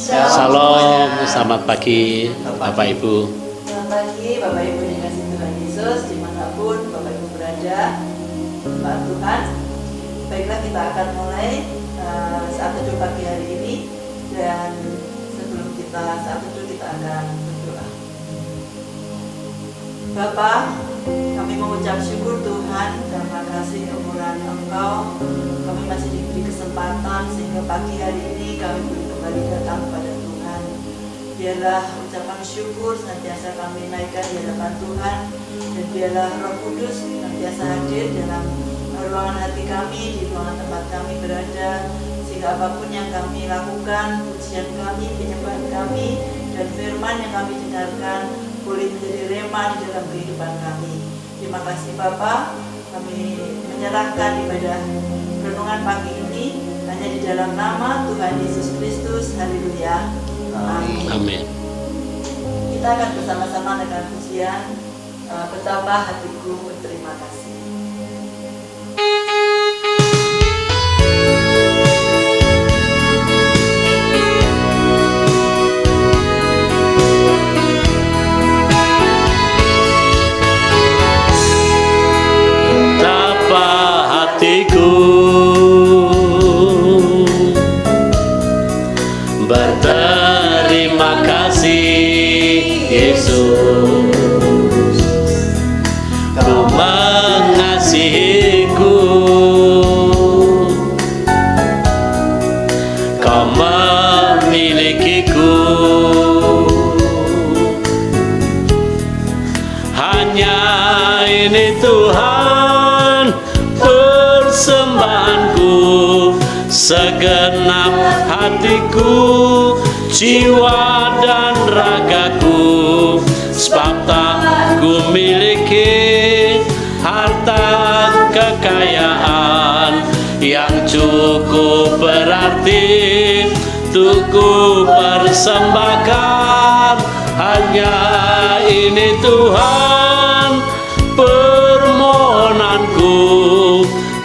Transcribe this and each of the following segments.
Shalom, selamat pagi Bapak Ibu. Selamat pagi Bapak Ibu yang dikasihi Tuhan Yesus, dimanapun Bapak Ibu berada, Pak Tuhan. Baiklah, kita akan mulai saat teduh pagi hari ini. Dan sebelum kita saat teduh, kita akan berdoa. Bapa, kami mengucap syukur Tuhan, terima kasih kemurahan Engkau. Kami masih diberi kesempatan sehingga pagi hari ini kami boleh kembali datang kepada Tuhan. Biarlah ucapan syukur senantiasa kami naikkan di hadapan Tuhan, dan biarlah Roh Kudus senantiasa hadir dalam ruangan hati kami, di ruangan tempat kami berada, sehingga apapun yang kami lakukan, pujian kami, penyembahan kami, dan firman yang kami dengarkan boleh menjadi rema di dalam kehidupan kami. Terima kasih Bapa, kami menyerahkan ibadah renungan pagi ini hanya di dalam nama Tuhan Yesus Kristus. Haleluya. Amin. Kita akan bersama-sama dengan pujian betapa hatiku berterima kasih. Betapa hatiku berterima kasih Yesus, Kau mengasihiku, Kau memilikiku. Hanya ini Tuhan persembahanku, segenap hatiku, jiwa dan ragaku. Sebab tak ku miliki harta kekayaan yang cukup berarti untuk ku persembahkan. Hanya ini Tuhan permohonanku,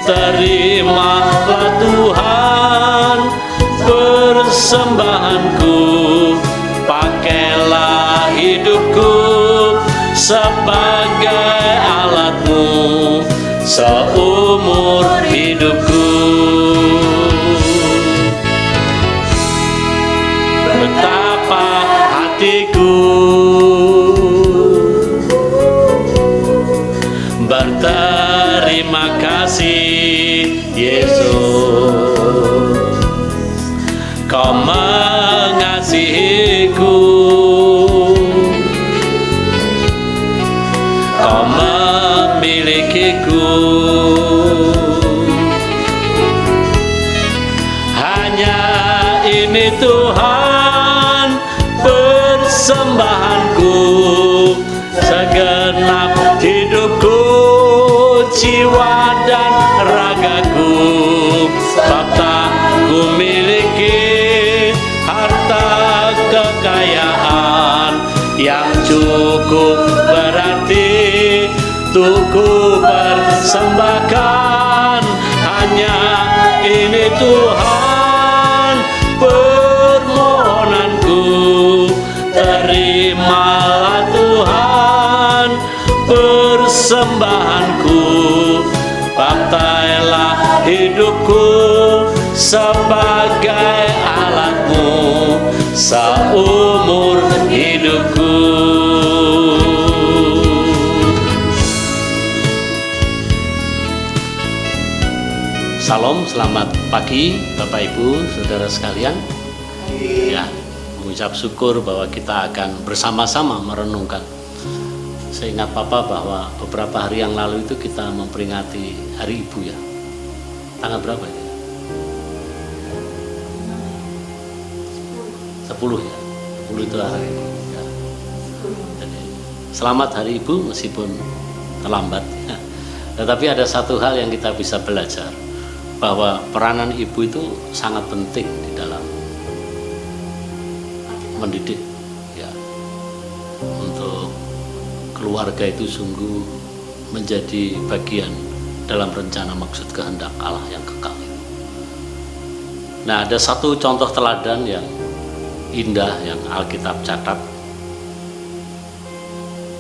terimalah Tuhan persembahanku. Pakailah hidupku sebagai alatmu seumur hidupku. Betapa hatiku berterima kasih Yesus, Kau mengasihiku, Kau memilikiku. Hanya ini Tuhan persembahanku, segenap hidupku, jiwa dan ragaku. Sebab tak ku miliki harta kekayaan yang cukup berarti untuk ku persembahkan. Hanya ini Tuhan permohonanku, terimalah Tuhan persembahanku. Pakailah hidupku sebagai alatmu seumur hidupku. Salam, selamat pagi Bapak Ibu, Saudara sekalian. Ya, mengucap syukur bahwa kita akan bersama-sama merenungkan. Saya ingat Papa bahwa beberapa hari yang lalu itu kita memperingati Hari Ibu ya. Tanggal berapa ya? 10 ya. 10 itu hari Ibu ya. Jadi, selamat Hari Ibu meskipun terlambat ya. Tetapi ada satu hal yang kita bisa belajar, bahwa peranan ibu itu sangat penting di dalam mendidik ya. Untuk keluarga itu sungguh menjadi bagian dalam rencana maksud kehendak Allah yang kekal. Nah, ada satu contoh teladan yang indah yang Alkitab catat.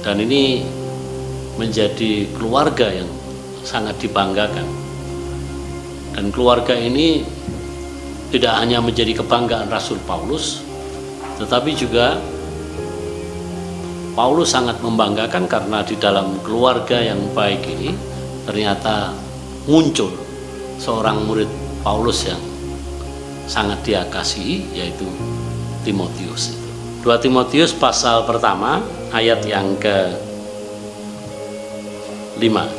Dan ini menjadi keluarga yang sangat dibanggakan. Dan keluarga ini tidak hanya menjadi kebanggaan Rasul Paulus, tetapi juga Paulus sangat membanggakan karena di dalam keluarga yang baik ini ternyata muncul seorang murid Paulus yang sangat dia kasihi, yaitu Timotius. 2 Timotius pasal pertama ayat yang ke-5.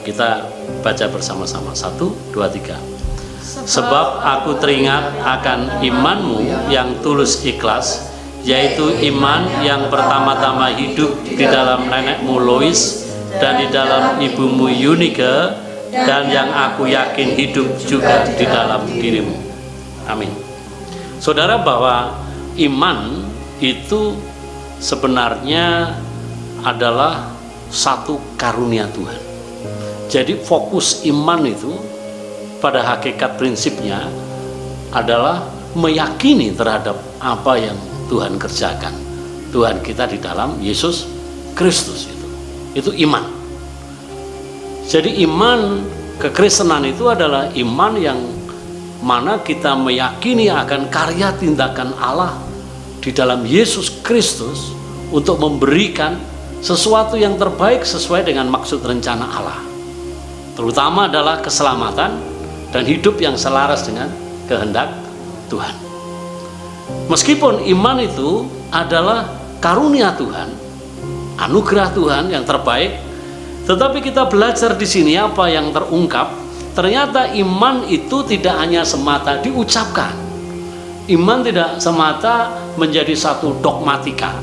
Kita baca bersama-sama. 1, 2, 3. Sebab aku teringat akan imanmu yang tulus ikhlas, yaitu iman yang pertama-tama hidup di dalam nenekmu Lois dan di dalam ibumu Eunike, dan yang aku yakin hidup juga di dalam dirimu. Amin. Saudara, bahwa iman itu sebenarnya adalah satu karunia Tuhan. Jadi fokus iman itu pada hakikat prinsipnya adalah meyakini terhadap apa yang Tuhan kerjakan, Tuhan kita di dalam Yesus Kristus. Itu iman. Jadi iman kekristenan itu adalah iman yang mana kita meyakini akan karya tindakan Allah di dalam Yesus Kristus untuk memberikan sesuatu yang terbaik sesuai dengan maksud rencana Allah, terutama adalah keselamatan dan hidup yang selaras dengan kehendak Tuhan. Meskipun iman itu adalah karunia Tuhan, anugerah Tuhan yang terbaik, tetapi kita belajar di sini apa yang terungkap. Ternyata iman itu tidak hanya semata diucapkan. Iman tidak semata menjadi satu dogmatika,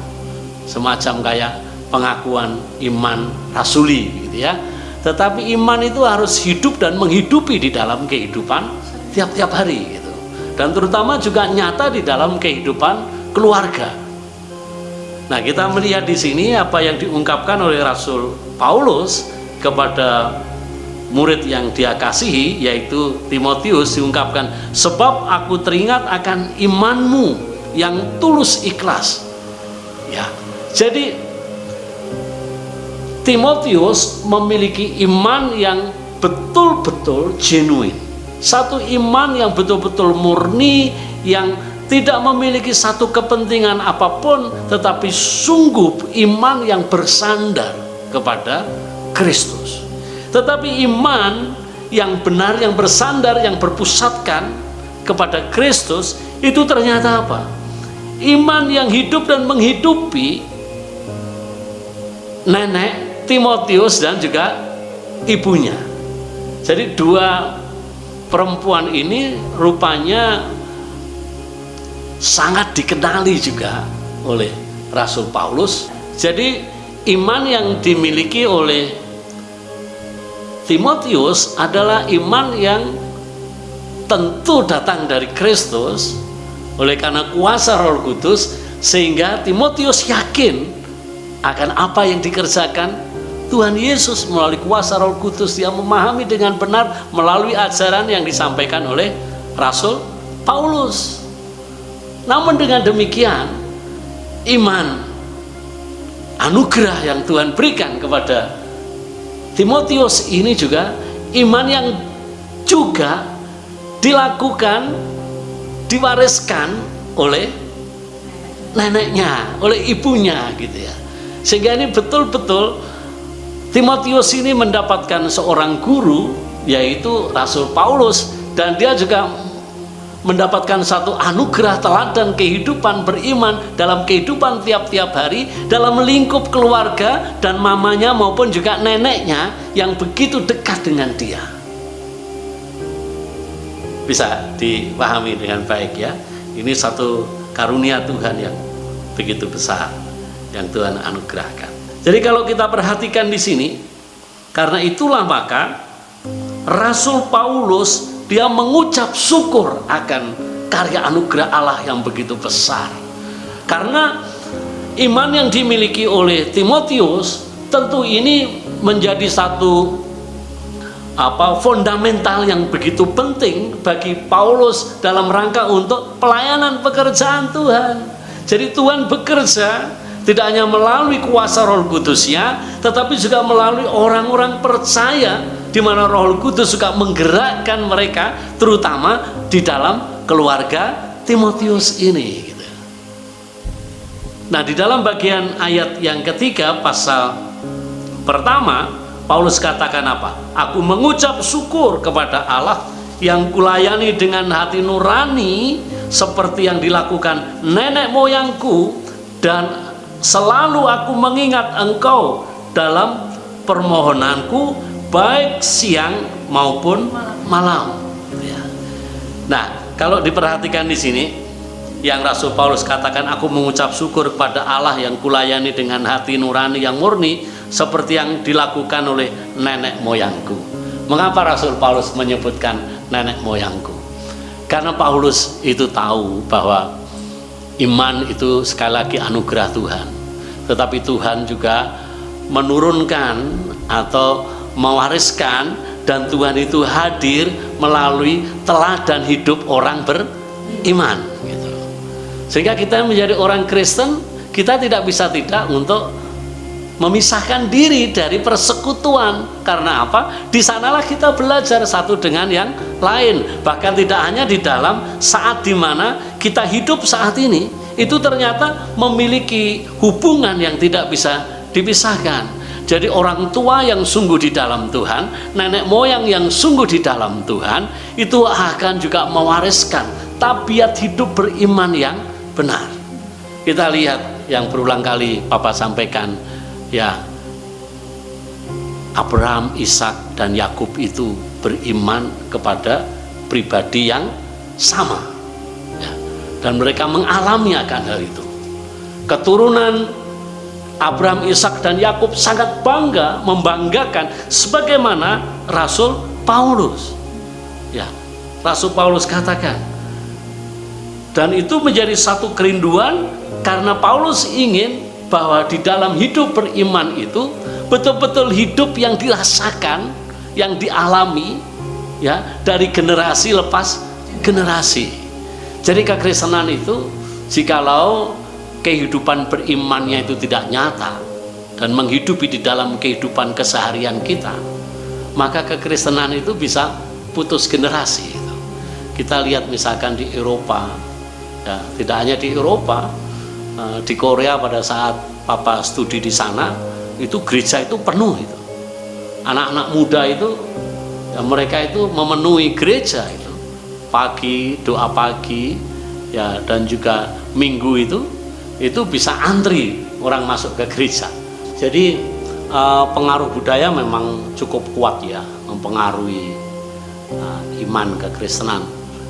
semacam kayak pengakuan iman rasuli gitu ya. Tetapi iman itu harus hidup dan menghidupi di dalam kehidupan tiap-tiap hari gitu. Dan terutama juga nyata di dalam kehidupan keluarga. Nah, kita melihat di sini apa yang diungkapkan oleh Rasul Paulus kepada murid yang dia kasihi, yaitu Timotius, diungkapkan, sebab aku teringat akan imanmu yang tulus ikhlas. Ya, jadi Timotius memiliki iman yang betul-betul genuine, satu iman yang betul-betul murni, yang tidak memiliki satu kepentingan apapun, tetapi sungguh iman yang bersandar kepada Kristus. Tetapi iman yang benar, yang bersandar, yang berpusatkan kepada Kristus, itu ternyata apa? Iman yang hidup dan menghidupi nenek Timotius dan juga ibunya. Jadi dua perempuan ini rupanya sangat dikenali juga oleh Rasul Paulus. Jadi iman yang dimiliki oleh Timotius adalah iman yang tentu datang dari Kristus oleh karena kuasa Roh Kudus, sehingga Timotius yakin akan apa yang dikerjakan Tuhan Yesus melalui kuasa Roh Kudus. Dia memahami dengan benar melalui ajaran yang disampaikan oleh Rasul Paulus. Namun dengan demikian, iman anugerah yang Tuhan berikan kepada Timotius ini juga iman yang juga dilakukan, diwariskan oleh neneknya, oleh ibunya gitu ya. Sehingga ini betul-betul Timotius ini mendapatkan seorang guru, yaitu Rasul Paulus, dan dia juga mendapatkan satu anugerah teladan kehidupan beriman dalam kehidupan tiap-tiap hari, dalam lingkup keluarga dan mamanya maupun juga neneknya yang begitu dekat dengan dia. Bisa dipahami dengan baik ya. Ini satu karunia Tuhan yang begitu besar yang Tuhan anugerahkan. Jadi kalau kita perhatikan di sini, karena itulah maka Rasul Paulus dia mengucap syukur akan karya anugerah Allah yang begitu besar. Karena iman yang dimiliki oleh Timotius tentu ini menjadi satu fundamental yang begitu penting bagi Paulus dalam rangka untuk pelayanan pekerjaan Tuhan. Jadi Tuhan bekerja tidak hanya melalui kuasa Roh Kudus-Nya, tetapi juga melalui orang-orang percaya, di mana Roh Kudus juga menggerakkan mereka, terutama di dalam keluarga Timotius ini. Gitu. Nah, di dalam bagian ayat yang ketiga, pasal pertama, Paulus katakan apa? Aku mengucap syukur kepada Allah yang kulayani dengan hati nurani, seperti yang dilakukan nenek moyangku, dan selalu aku mengingat engkau dalam permohonanku, baik siang maupun malam. Ya. Nah, kalau diperhatikan di sini, yang Rasul Paulus katakan, aku mengucap syukur kepada Allah yang kulayani dengan hati nurani yang murni, seperti yang dilakukan oleh nenek moyangku. Mengapa Rasul Paulus menyebutkan nenek moyangku? Karena Paulus itu tahu bahwa iman itu sekali lagi anugerah Tuhan, tetapi Tuhan juga menurunkan atau mewariskan, dan Tuhan itu hadir melalui teladan hidup orang beriman gitu. Sehingga kita menjadi orang Kristen, kita tidak bisa tidak untuk memisahkan diri dari persekutuan. Karena apa? Di sanalah kita belajar satu dengan yang lain. Bahkan tidak hanya di dalam saat dimana kita hidup saat ini, itu ternyata memiliki hubungan yang tidak bisa dipisahkan. Jadi orang tua yang sungguh di dalam Tuhan, nenek moyang yang sungguh di dalam Tuhan, itu akan juga mewariskan tabiat hidup beriman yang benar. Kita lihat yang berulang kali Papa sampaikan, ya, Abraham, Ishak, dan Yakub itu beriman kepada pribadi yang sama, ya, dan mereka mengalami akan hal itu. Keturunan Abraham, Ishak, dan Yakub sangat bangga, membanggakan, sebagaimana Rasul Paulus. Ya, Rasul Paulus katakan, dan itu menjadi satu kerinduan, karena Paulus ingin bahwa di dalam hidup beriman itu betul-betul hidup yang dirasakan, yang dialami, ya, dari generasi lepas generasi. Jadi kekristenan itu, jikalau kehidupan berimannya itu tidak nyata dan menghidupi di dalam kehidupan keseharian kita, maka kekristenan itu bisa putus generasi. Kita lihat misalkan di Eropa, ya, tidak hanya di Eropa, di Korea pada saat Papa studi di sana, itu gereja itu penuh itu. Anak-anak muda itu, ya, mereka itu memenuhi gereja itu. Pagi, doa pagi, ya, dan juga minggu itu bisa antri orang masuk ke gereja. Jadi pengaruh budaya memang cukup kuat, ya, mempengaruhi iman kekristenan.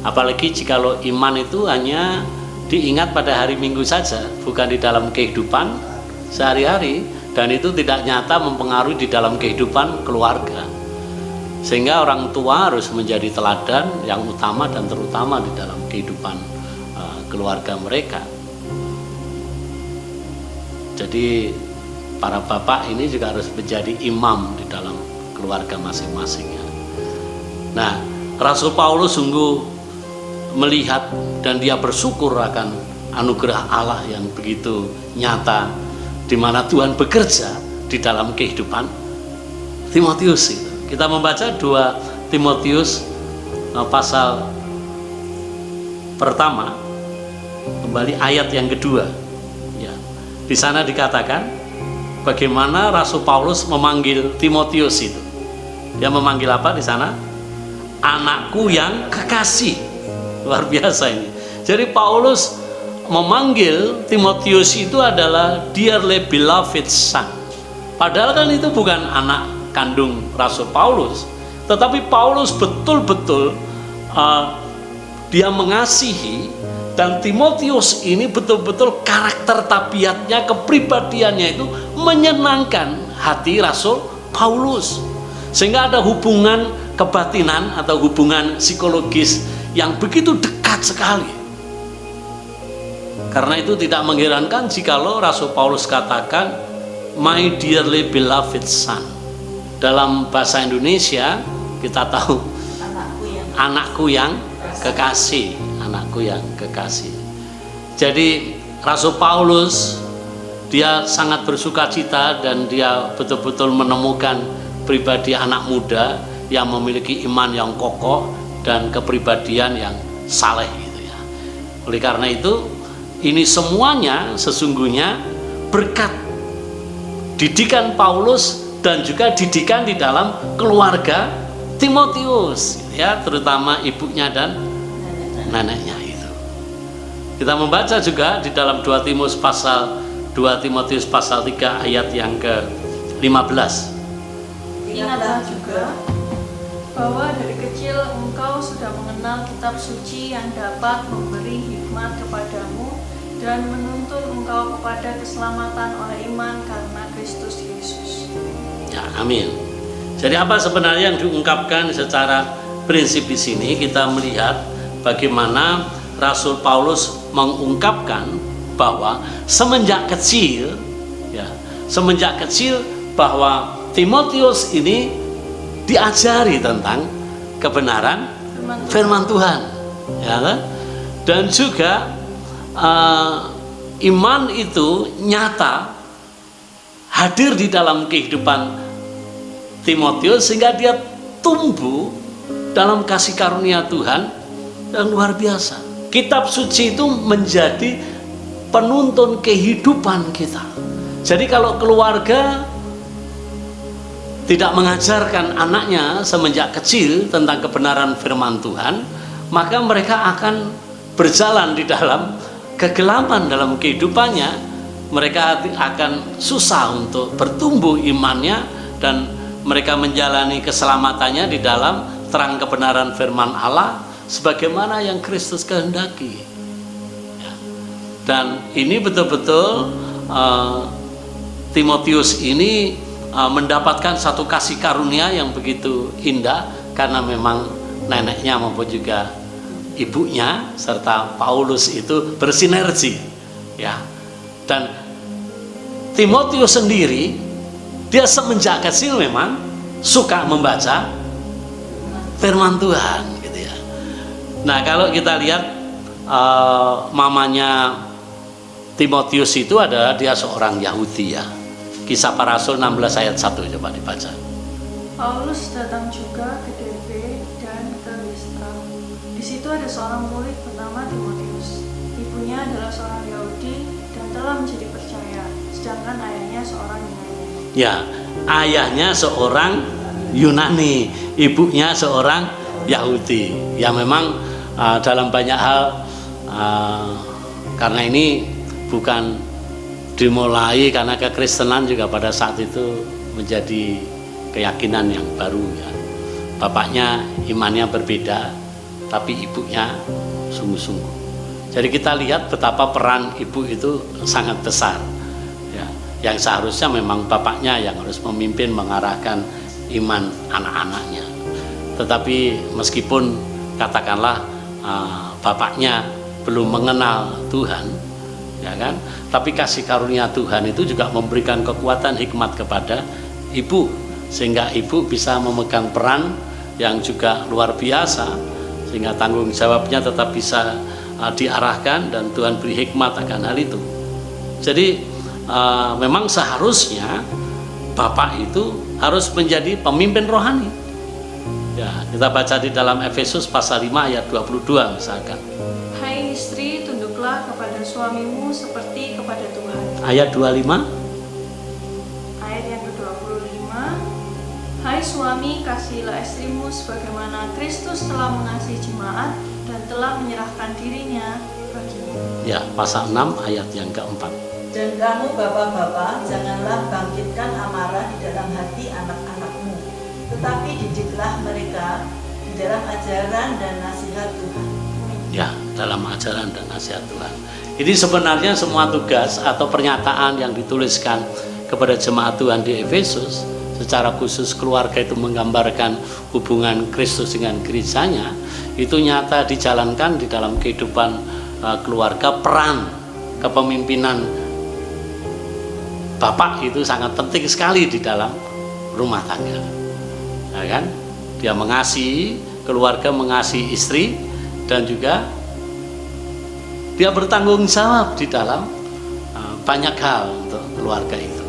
Apalagi jikalau iman itu hanya diingat pada hari Minggu saja, bukan di dalam kehidupan sehari-hari, dan itu tidak nyata mempengaruhi di dalam kehidupan keluarga. Sehingga orang tua harus menjadi teladan yang utama dan terutama di dalam kehidupan keluarga mereka. Jadi para bapak ini juga harus menjadi imam di dalam keluarga masing-masing. Nah, Rasul Paulus sungguh melihat dan dia bersyukur akan anugerah Allah yang begitu nyata, di mana Tuhan bekerja di dalam kehidupan Timotius itu. Kita membaca 2 Timotius pasal pertama, kembali ayat yang kedua. Ya, di sana dikatakan bagaimana Rasul Paulus memanggil Timotius itu. Dia memanggil apa di sana? Anakku yang kekasih. Luar biasa ini. Jadi Paulus memanggil Timotius itu adalah dearly beloved son. Padahal kan itu bukan anak kandung Rasul Paulus, tetapi Paulus betul-betul dia mengasihi, dan Timotius ini betul-betul karakter tabiatnya, kepribadiannya itu menyenangkan hati Rasul Paulus, sehingga ada hubungan kebatinan atau hubungan psikologis yang begitu dekat sekali. Karena itu tidak mengherankan jikalau Rasul Paulus katakan my dearly beloved son. Dalam bahasa Indonesia kita tahu anakku yang kekasih, anakku yang kekasih. Jadi Rasul Paulus, dia sangat bersuka cita dan dia betul-betul menemukan pribadi anak muda yang memiliki iman yang kokoh dan kepribadian yang saleh gitu ya. Oleh karena itu, ini semuanya sesungguhnya berkat didikan Paulus dan juga didikan di dalam keluarga Timotius ya, terutama ibunya dan neneknya itu. Kita membaca juga di dalam 2 Timotius pasal 3 ayat yang ke-15. Ingatlah juga bahwa dari kecil engkau sudah mengenal kitab suci yang dapat memberi hikmat kepadamu dan menuntun engkau kepada keselamatan oleh iman karena Kristus Yesus. Ya, amin. Jadi apa sebenarnya yang diungkapkan secara prinsip di sini? Kita melihat bagaimana Rasul Paulus mengungkapkan bahwa semenjak kecil bahwa Timotius ini diajari tentang kebenaran firman Tuhan, ya kan? Dan juga iman itu nyata hadir di dalam kehidupan Timotius sehingga dia tumbuh dalam kasih karunia Tuhan yang luar biasa. Kitab suci itu menjadi penuntun kehidupan kita. Jadi kalau keluarga tidak mengajarkan anaknya semenjak kecil tentang kebenaran firman Tuhan, maka mereka akan berjalan di dalam kegelapan dalam kehidupannya. Mereka akan susah untuk bertumbuh imannya dan mereka menjalani keselamatannya di dalam terang kebenaran firman Allah sebagaimana yang Kristus kehendaki. Dan ini betul-betul Timotius ini mendapatkan satu kasih karunia yang begitu indah karena memang neneknya maupun juga ibunya serta Paulus itu bersinergi ya. Dan Timotius sendiri dia semenjak kecil memang suka membaca firman Tuhan gitu ya. Nah, kalau kita lihat mamanya Timotius itu adalah dia seorang Yahudi ya. Kisah Para Rasul 16 ayat 1 coba dibaca. Paulus datang juga ke Derbe dan ke Listra. Di situ ada seorang murid bernama Timotius. Ibunya adalah seorang Yahudi dan telah menjadi percaya, sedangkan ayahnya seorang Yunani. Ya, ayahnya seorang Yunani, ibunya seorang Yahudi. Ya memang dalam banyak hal karena ini bukan dimulai karena kekristenan juga pada saat itu menjadi keyakinan yang baru ya. Bapaknya imannya berbeda, tapi ibunya sungguh-sungguh. Jadi kita lihat betapa peran ibu itu sangat besar ya. Yang seharusnya memang bapaknya yang harus memimpin mengarahkan iman anak-anaknya. Tetapi meskipun katakanlah bapaknya belum mengenal Tuhan ya kan, tapi kasih karunia Tuhan itu juga memberikan kekuatan hikmat kepada ibu sehingga ibu bisa memegang peran yang juga luar biasa sehingga tanggung jawabnya tetap bisa diarahkan dan Tuhan beri hikmat akan hal itu. Jadi memang seharusnya bapak itu harus menjadi pemimpin rohani ya. Kita baca di dalam Efesus pasal 5 ayat 22 misalkan. Hai istri, tunduklah kepada suamimu seperti kepada Tuhan. Ayat 25. Ayat yang ke-25. Hai suami, kasihilah istrimu sebagaimana Kristus telah mengasihi jemaat dan telah menyerahkan dirinya baginya. Ya, pasal 6 ayat yang keempat. Dan kamu bapak-bapak, janganlah bangkitkan amarah di dalam hati anak-anakmu, tetapi didiklah mereka di dalam ajaran dan nasihat Tuhan. Ya, dalam ajaran dan nasihat Tuhan. Ini sebenarnya semua tugas atau pernyataan yang dituliskan kepada jemaat Tuhan di Efesus, secara khusus keluarga itu menggambarkan hubungan Kristus dengan gerejanya, itu nyata dijalankan di dalam kehidupan keluarga. Peran kepemimpinan bapak itu sangat penting sekali di dalam rumah tangga ya kan? Dia mengasihi keluarga, mengasihi istri dan juga dia bertanggung jawab di dalam banyak hal untuk keluarga itu.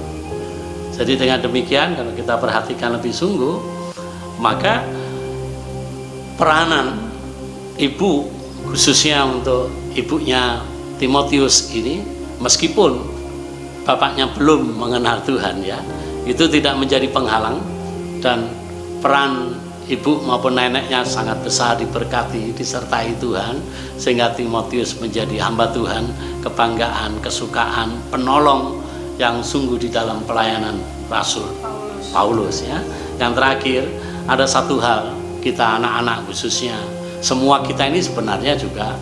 Jadi dengan demikian kalau kita perhatikan lebih sungguh, maka peranan ibu, khususnya untuk ibunya Timotius ini, meskipun bapaknya belum mengenal Tuhan ya, itu tidak menjadi penghalang, dan peran ibu maupun neneknya sangat besar, diberkati, disertai Tuhan, sehingga Timotius menjadi hamba Tuhan, kebanggaan, kesukaan, penolong yang sungguh di dalam pelayanan Rasul Paulus ya. Yang terakhir, ada satu hal, kita anak-anak khususnya, semua kita ini sebenarnya juga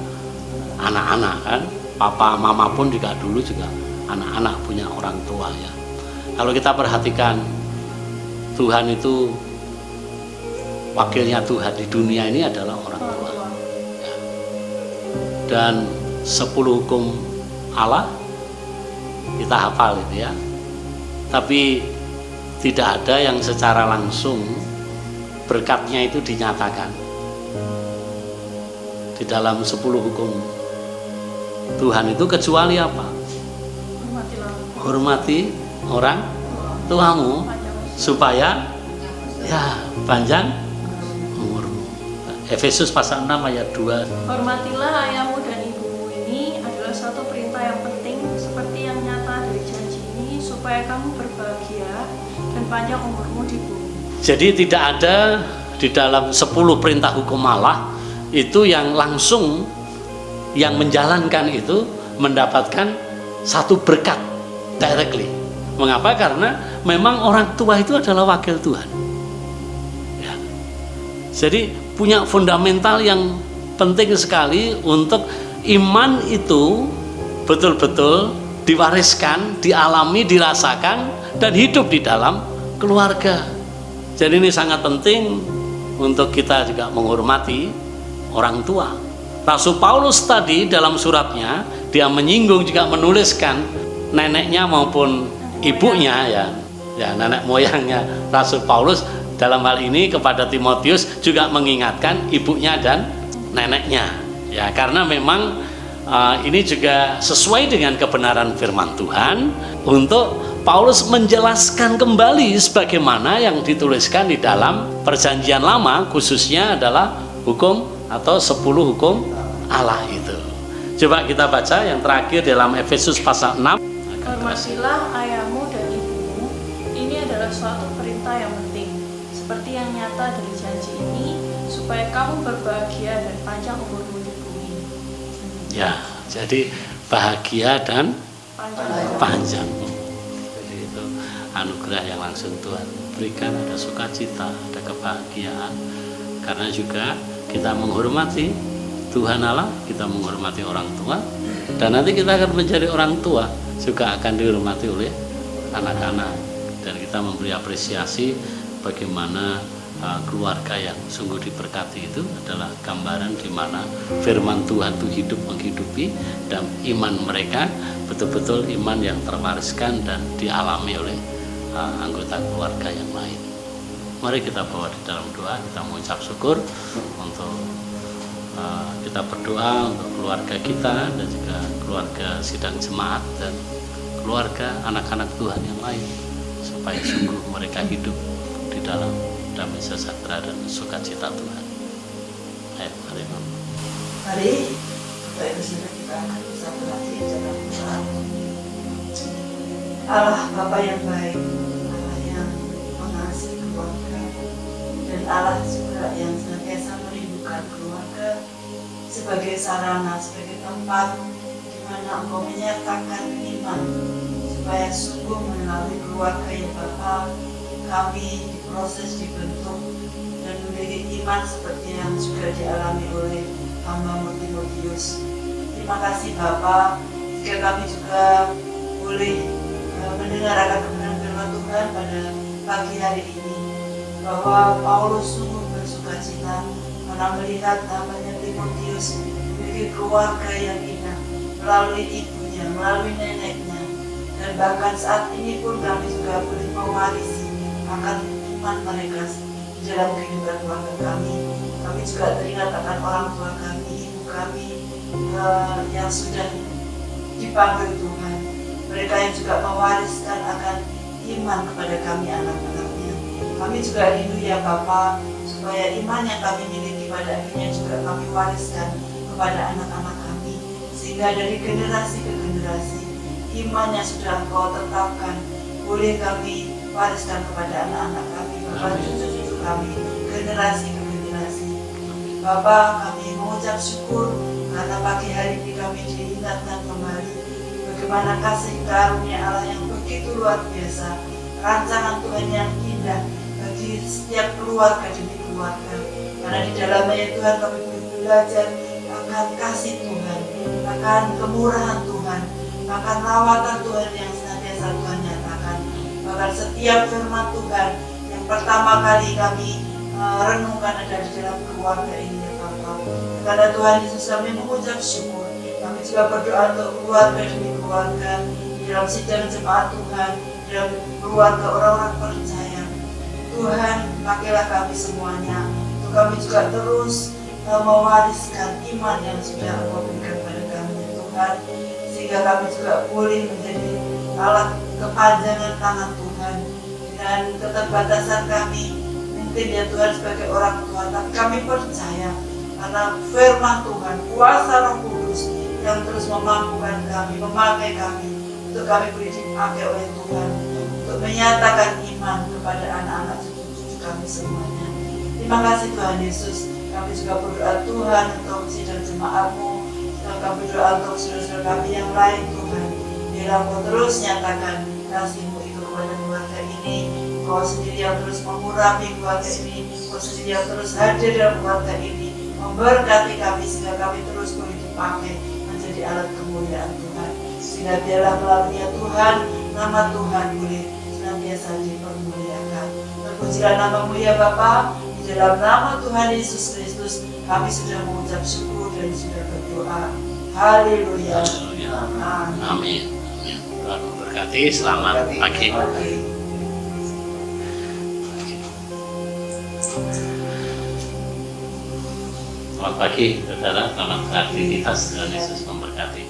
anak-anak kan, papa mama pun juga dulu juga anak-anak, punya orang tua ya. Kalau kita perhatikan, Tuhan itu wakilnya Tuhan di dunia ini adalah orang tua ya. Dan 10 hukum Allah kita hafal itu ya, tapi tidak ada yang secara langsung berkatnya itu dinyatakan di dalam 10 hukum Tuhan itu, kecuali apa? Hormati orang tuamu supaya ya panjang umurmu. Efesus pasal 6 ayat 2. Hormatilah ayahmu dan ibumu, ini adalah satu perintah yang penting seperti yang nyata dari janji ini, supaya kamu berbahagia dan panjang umurmu di bumi. Jadi tidak ada di dalam 10 perintah hukum Allah itu yang langsung yang menjalankan itu mendapatkan satu berkat directly. Mengapa? Karena memang orang tua itu adalah wakil Tuhan ya. Jadi punya fundamental yang penting sekali untuk iman itu betul-betul diwariskan, dialami, dirasakan, dan hidup di dalam keluarga. Jadi ini sangat penting untuk kita juga menghormati orang tua. Rasul Paulus tadi dalam suratnya, dia menyinggung juga menuliskan neneknya maupun ibunya ya nenek moyangnya Rasul Paulus dalam hal ini kepada Timotius juga mengingatkan ibunya dan neneknya ya, karena memang ini juga sesuai dengan kebenaran firman Tuhan untuk Paulus menjelaskan kembali sebagaimana yang dituliskan di dalam Perjanjian Lama, khususnya adalah hukum atau 10 hukum Allah itu. Coba kita baca yang terakhir dalam Efesus pasal 6. Hormatilah ayahmu dan ibumu, ini adalah suatu perintah yang penting seperti yang nyata dari janji ini, supaya kamu berbahagia dan panjang umurmu di bumi. Ya, jadi bahagia dan panjang. Jadi itu anugerah yang langsung Tuhan berikan, ada sukacita, ada kebahagiaan. Karena juga kita menghormati Tuhan Allah, kita menghormati orang tua, dan nanti kita akan menjadi orang tua, juga akan dihormati oleh anak-anak, dan kita memberi apresiasi bagaimana keluarga yang sungguh diberkati itu adalah gambaran di mana firman Tuhan itu hidup menghidupi, dan iman mereka betul-betul iman yang terwariskan dan dialami oleh anggota keluarga yang lain. Mari kita bawa di dalam doa, kita mengucap syukur untuk kita berdoa untuk keluarga kita dan juga keluarga sidang jemaat dan keluarga anak-anak Tuhan yang lain, supaya sungguh mereka hidup di dalam damai sejahtera dan sukacita Tuhan. Ayo, mari Bapak Ibu Saudara, kita akan bersatu hati dalam doa. Allah Bapa yang baik, Allah yang mengasihi keluarga, dan Allah juga yang senantiasa merindukan keluarga sebagai sarana, sebagai tempat di mana Engkau menyatakan iman, supaya sungguh melalui keluarga yang Bapa kami diproses, dibentuk, dan memiliki iman seperti yang sudah dialami oleh hamba Timotius. Terima kasih Bapa, jika kami juga boleh mendengar akan kebenaran firman Tuhan pada pagi hari ini, bahwa Paulus sungguh bersukacita karena melihat namanya Timotius memiliki keluarga yang indah melalui ibunya, melalui neneknya, dan bahkan saat ini pun kami juga boleh mewarisi akan iman mereka di dalam kehidupan keluarga kami. Kami juga teringat akan orang tua kami, ibu kami, yang sudah dipanggil Tuhan. Mereka yang juga mewariskan akan iman kepada kami anak-anaknya. Kami juga rindu ya Bapa, supaya iman yang kami miliki pada akhirnya juga kami wariskan kepada anak-anak kami. Sehingga dari generasi ke generasi, iman yang sudah Engkau tetapkan boleh kami wariskan kepada anak-anak kami, Bapak, cucu-cucu kami, generasi ke generasi. Bapak, kami mengucap syukur karena pagi hari ini kami diingatkan kembali bagaimana kasih karunia Allah yang begitu luar biasa, rancangan Tuhan yang indah bagi setiap keluarga demi keluarga. Karena di dalamnya Tuhan kami belajar akan kasih Tuhan, akan kemurahan Tuhan, akan lawatan Tuhan yang senantiasa Tuhan nyatakan. Bahkan setiap firman Tuhan yang pertama kali kami renungkan ada di dalam keluarga ini ya Bapak. Karena Tuhan Yesus kami mengucap syukur. Kami juga berdoa untuk keluarga demi keluarga di dalam sidang jemaat Tuhan, di dalam keluarga orang-orang percaya. Tuhan, pakailah kami semuanya untuk kami juga terus mewariskan iman yang sudah Engkau berikan pada kami Tuhan, sehingga kami juga boleh menjadi alat kepanjangan tangan Tuhan. Dan keterbatasan kami mungkin ya Tuhan sebagai orang tua, tapi kami percaya karena firman Tuhan, kuasa Roh Kudus yang terus memampukan kami, memakai kami untuk kami boleh dipakai oleh Tuhan untuk menyatakan iman kepada anak-anak cucu-cucu kami semuanya. Terima kasih Tuhan Yesus. Kami juga berdoa Tuhan untuk sidang jemaat-Mu, dan kami berdoa untuk saudara-saudara kami yang lain Tuhan. Biarlah Engkau terus nyatakan kasih-Mu itu kepada keluarga ini. Kau sendiri yang terus mengurapi keluarga ini, Kau sendiri yang terus hadir dalam keluarga ini, memberkati kami sehingga kami terus boleh dipakai menjadi alat kemuliaan Tuhan. Sehingga biarlah melalui Tuhan, nama Tuhan boleh senantiasa dipermuliakan. Terpujilah nama-Mu ya Bapa. Di dalam nama Tuhan Yesus Kristus kami sudah mengucap syukur dan sudah berdoa. Haleluya. Amin. Amin. Tuhan memberkati. Selamat pagi. Selamat pagi, saudara. Selamat beraktivitas. Tuhan Yesus memberkati.